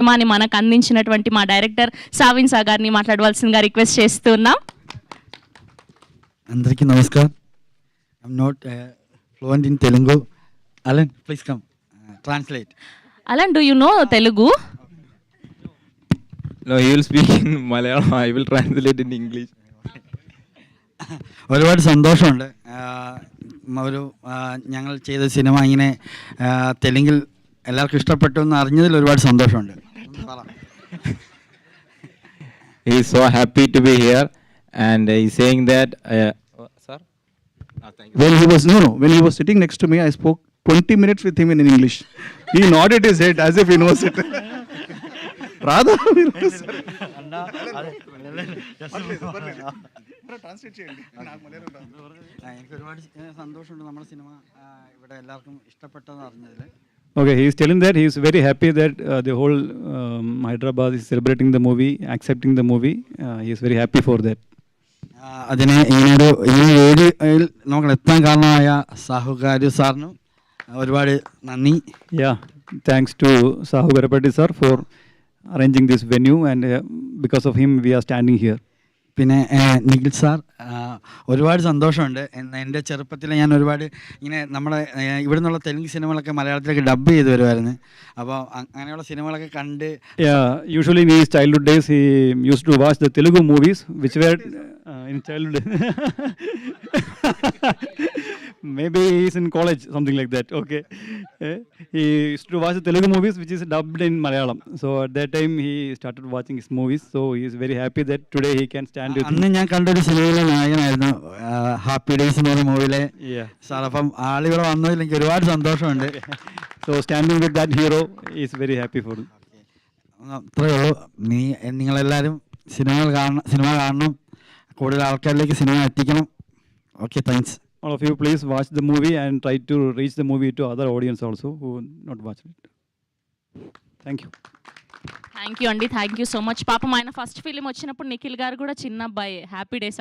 కార్యక్రమాన్ని మనకు అందించినటువంటి మా డైరెక్టర్ సావిన్ సా గారిని మాట్లాడవలసిందిగా రిక్వెస్ట్ చేస్తున్నాం. అందరికీ నమస్కారం. I'm not fluent in Telugu. Alan please come translate. Alan, do you know Telugu? No, he will speak in Malayalam. I will translate in English. ഒരുപാട് സന്തോഷമുണ്ട്. ഒരു ഞങ്ങൾ ചെയ്ത സിനിമ ഇങ്ങനെ തെലുങ്കിൽ എല്ലാവർക്കും ഇഷ്ടപ്പെട്ടു എന്ന് അറിഞ്ഞതിൽ ഒരുപാട് സന്തോഷമുണ്ട്. He is so happy to be here, and he is saying that. Sir? Thank you. When he was sitting next to me, I spoke 20 minutes with him in English. He nodded his head as if he knows it. Radha, എനിക്ക് ഒരുപാട് സന്തോഷമുണ്ട് നമ്മുടെ cinema ഇവിടെ എല്ലാവർക്കും ഇഷ്ടപ്പെട്ടെന്ന് അറിഞ്ഞതിൽ. Okay, he is telling that he is very happy that the whole Hyderabad is celebrating the movie, accepting the movie. He is very happy for that. അതിനെ ഈ വേദിയിൽ നമുക്ക് എത്താൻ കാരണമായ സാഹുകാരി സാറിനും ഒരുപാട് നന്ദി. Yeah, thanks to Sahu Garapati sir for arranging this venue, and because of him we are standing here. പിന്നെ നിഖിൽ സാർ, ഒരുപാട് സന്തോഷമുണ്ട്. എൻ്റെ ചെറുപ്പത്തിൽ ഞാൻ ഒരുപാട് ഇങ്ങനെ നമ്മുടെ ഇവിടെ നിന്നുള്ള തെലുങ്ക് സിനിമകളൊക്കെ മലയാളത്തിലേക്ക് ഡബ് ചെയ്ത് വരുമായിരുന്നു. അപ്പോൾ അങ്ങനെയുള്ള സിനിമകളൊക്കെ കണ്ട്. Usually in his childhood days he used to watch the Telugu movies which were in childhood. Maybe he is in college, something like that. Okay. He used to watch the Telugu movies which is dubbed in Malayalam. So at that time he started watching his movies. So he is very happy that today he can stand with അന്ന് ഞാൻ കണ്ടൊരു സിനിമയിലെ നായകനായിരുന്നു happy days എന്ന് പറഞ്ഞ മൂവിയിലെ sir. അപ്പം ആളിവിടെ വന്നതിൽ എനിക്ക് ഒരുപാട് സന്തോഷമുണ്ട്. So standing with that hero is very happy for him. അത്രയേ ഉള്ളൂ. നിങ്ങളെല്ലാവരും സിനിമ കാണണം, കൂടുതൽ ആൾക്കാരിലേക്ക് സിനിമ എത്തിക്കണം. Okay, thanks. All of you please watch the movie and try to reach the movie to other audience also who not watched it. Thank you. Thank you అండి, thank you so much. పాపం ఆయన first film వచ్చినప్పుడు నిఖిల్ గారు కూడా చిన్న అబ్బాయి happy days